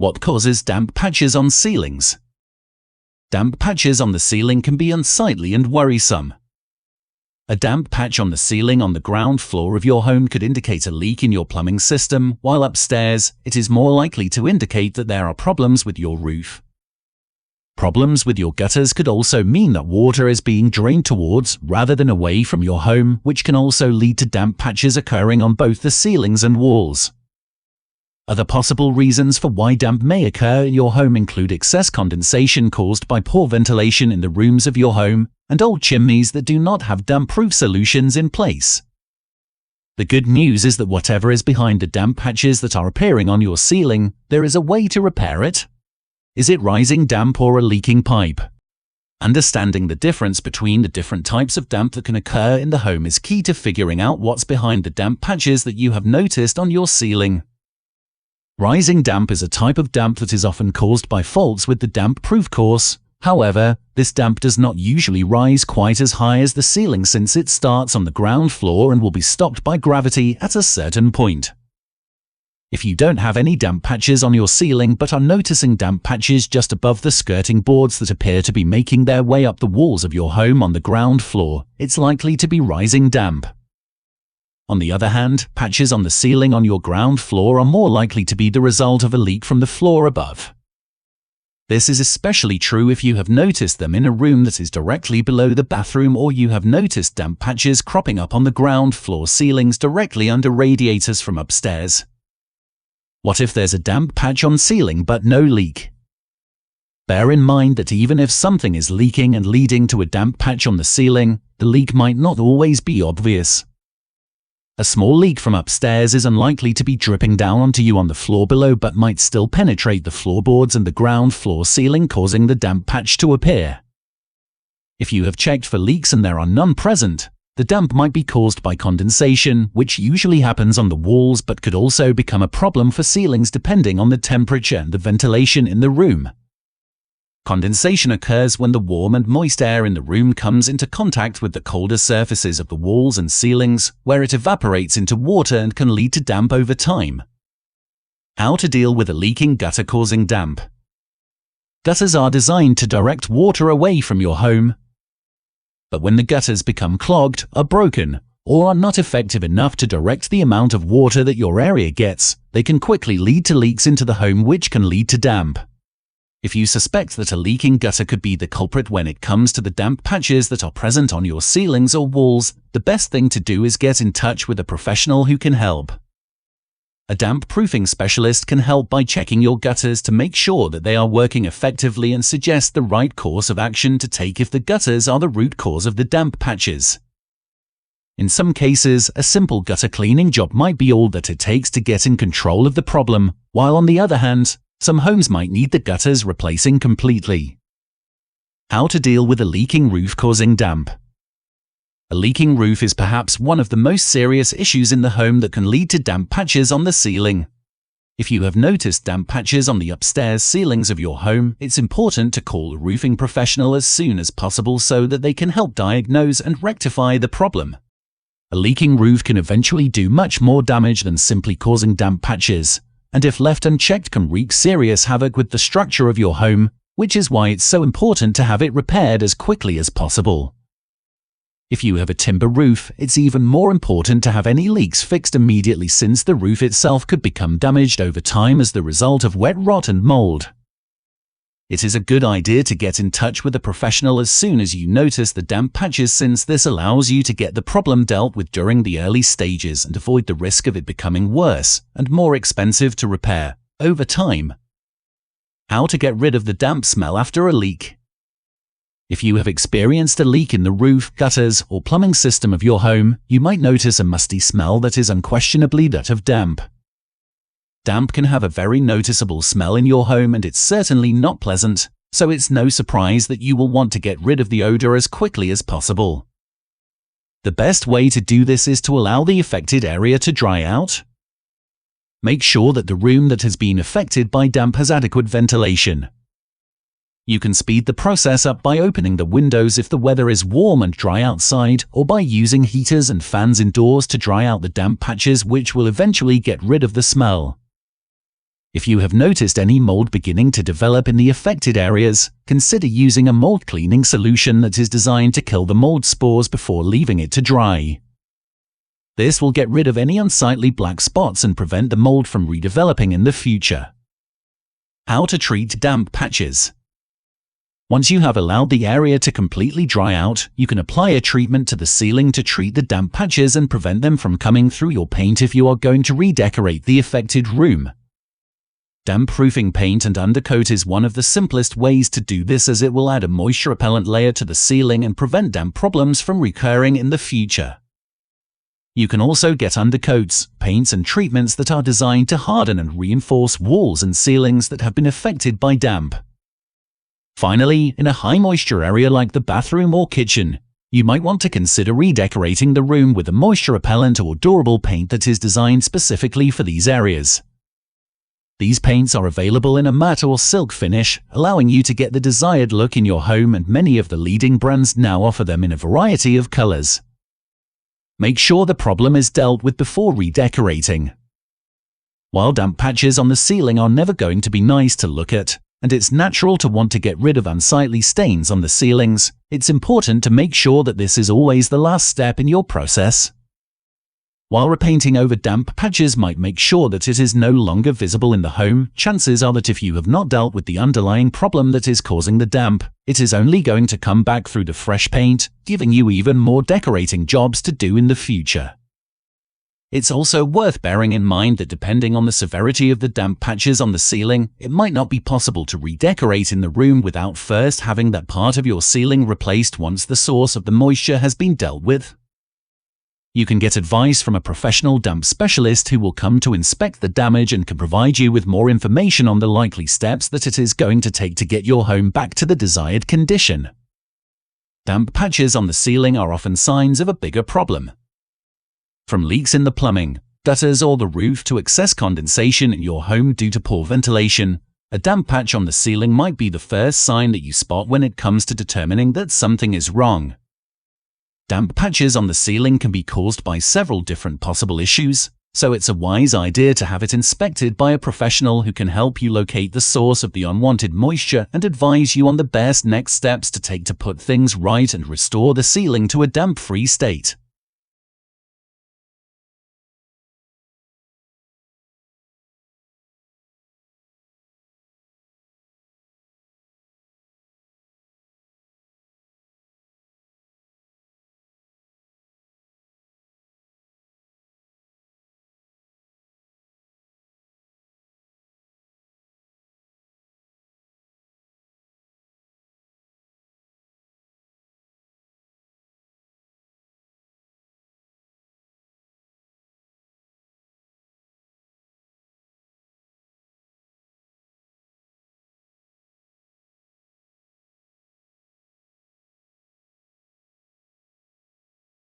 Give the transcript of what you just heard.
What causes damp patches on ceilings? Damp patches on the ceiling can be unsightly and worrisome. A damp patch on the ceiling on the ground floor of your home could indicate a leak in your plumbing system, while upstairs, it is more likely to indicate that there are problems with your roof. Problems with your gutters could also mean that water is being drained towards rather than away from your home, which can also lead to damp patches occurring on both the ceilings and walls. Other possible reasons for why damp may occur in your home include excess condensation caused by poor ventilation in the rooms of your home and old chimneys that do not have damp-proof solutions in place. The good news is that whatever is behind the damp patches that are appearing on your ceiling, there is a way to repair it. Is it rising damp or a leaking pipe? Understanding the difference between the different types of damp that can occur in the home is key to figuring out what's behind the damp patches that you have noticed on your ceiling. Rising damp is a type of damp that is often caused by faults with the damp-proof course. However, this damp does not usually rise quite as high as the ceiling since it starts on the ground floor and will be stopped by gravity at a certain point. If you don't have any damp patches on your ceiling but are noticing damp patches just above the skirting boards that appear to be making their way up the walls of your home on the ground floor, it's likely to be rising damp. On the other hand, patches on the ceiling on your ground floor are more likely to be the result of a leak from the floor above. This is especially true if you have noticed them in a room that is directly below the bathroom, or you have noticed damp patches cropping up on the ground floor ceilings directly under radiators from upstairs. What if there's a damp patch on ceiling but no leak? Bear in mind that even if something is leaking and leading to a damp patch on the ceiling, the leak might not always be obvious. A small leak from upstairs is unlikely to be dripping down onto you on the floor below but might still penetrate the floorboards and the ground floor ceiling, causing the damp patch to appear. If you have checked for leaks and there are none present, the damp might be caused by condensation, which usually happens on the walls but could also become a problem for ceilings depending on the temperature and the ventilation in the room. Condensation occurs when the warm and moist air in the room comes into contact with the colder surfaces of the walls and ceilings, where it evaporates into water and can lead to damp over time. How to deal with a leaking gutter causing damp? Gutters are designed to direct water away from your home. But when the gutters become clogged, are broken, or are not effective enough to direct the amount of water that your area gets, they can quickly lead to leaks into the home, which can lead to damp. If you suspect that a leaking gutter could be the culprit when it comes to the damp patches that are present on your ceilings or walls, the best thing to do is get in touch with a professional who can help. A damp proofing specialist can help by checking your gutters to make sure that they are working effectively and suggest the right course of action to take if the gutters are the root cause of the damp patches. In some cases, a simple gutter cleaning job might be all that it takes to get in control of the problem, while on the other hand, some homes might need the gutters replacing completely. How to deal with a leaking roof causing damp? A leaking roof is perhaps one of the most serious issues in the home that can lead to damp patches on the ceiling. If you have noticed damp patches on the upstairs ceilings of your home, it's important to call a roofing professional as soon as possible so that they can help diagnose and rectify the problem. A leaking roof can eventually do much more damage than simply causing damp patches, and if left unchecked can wreak serious havoc with the structure of your home, which is why it's so important to have it repaired as quickly as possible. If you have a timber roof, it's even more important to have any leaks fixed immediately, since the roof itself could become damaged over time as the result of wet rot and mold. It is a good idea to get in touch with a professional as soon as you notice the damp patches, since this allows you to get the problem dealt with during the early stages and avoid the risk of it becoming worse and more expensive to repair over time. How to get rid of the damp smell after a leak? If you have experienced a leak in the roof, gutters, or plumbing system of your home, you might notice a musty smell that is unquestionably that of damp. Damp can have a very noticeable smell in your home, and it's certainly not pleasant, so it's no surprise that you will want to get rid of the odor as quickly as possible. The best way to do this is to allow the affected area to dry out. Make sure that the room that has been affected by damp has adequate ventilation. You can speed the process up by opening the windows if the weather is warm and dry outside, or by using heaters and fans indoors to dry out the damp patches, which will eventually get rid of the smell. If you have noticed any mold beginning to develop in the affected areas, consider using a mold cleaning solution that is designed to kill the mold spores before leaving it to dry. This will get rid of any unsightly black spots and prevent the mold from redeveloping in the future. How to treat damp patches. Once you have allowed the area to completely dry out, you can apply a treatment to the ceiling to treat the damp patches and prevent them from coming through your paint if you are going to redecorate the affected room. Damp-proofing paint and undercoat is one of the simplest ways to do this, as it will add a moisture repellent layer to the ceiling and prevent damp problems from recurring in the future. You can also get undercoats, paints and treatments that are designed to harden and reinforce walls and ceilings that have been affected by damp. Finally, in a high-moisture area like the bathroom or kitchen, you might want to consider redecorating the room with a moisture repellent or durable paint that is designed specifically for these areas. These paints are available in a matte or silk finish, allowing you to get the desired look in your home, and many of the leading brands now offer them in a variety of colors. Make sure the problem is dealt with before redecorating. While damp patches on the ceiling are never going to be nice to look at, and it's natural to want to get rid of unsightly stains on the ceilings, it's important to make sure that this is always the last step in your process. While repainting over damp patches might make sure that it is no longer visible in the home, chances are that if you have not dealt with the underlying problem that is causing the damp, it is only going to come back through the fresh paint, giving you even more decorating jobs to do in the future. It's also worth bearing in mind that depending on the severity of the damp patches on the ceiling, it might not be possible to redecorate in the room without first having that part of your ceiling replaced once the source of the moisture has been dealt with. You can get advice from a professional damp specialist who will come to inspect the damage and can provide you with more information on the likely steps that it is going to take to get your home back to the desired condition. Damp patches on the ceiling are often signs of a bigger problem. From leaks in the plumbing, gutters or the roof to excess condensation in your home due to poor ventilation, a damp patch on the ceiling might be the first sign that you spot when it comes to determining that something is wrong. Damp patches on the ceiling can be caused by several different possible issues, so it's a wise idea to have it inspected by a professional who can help you locate the source of the unwanted moisture and advise you on the best next steps to take to put things right and restore the ceiling to a damp-free state.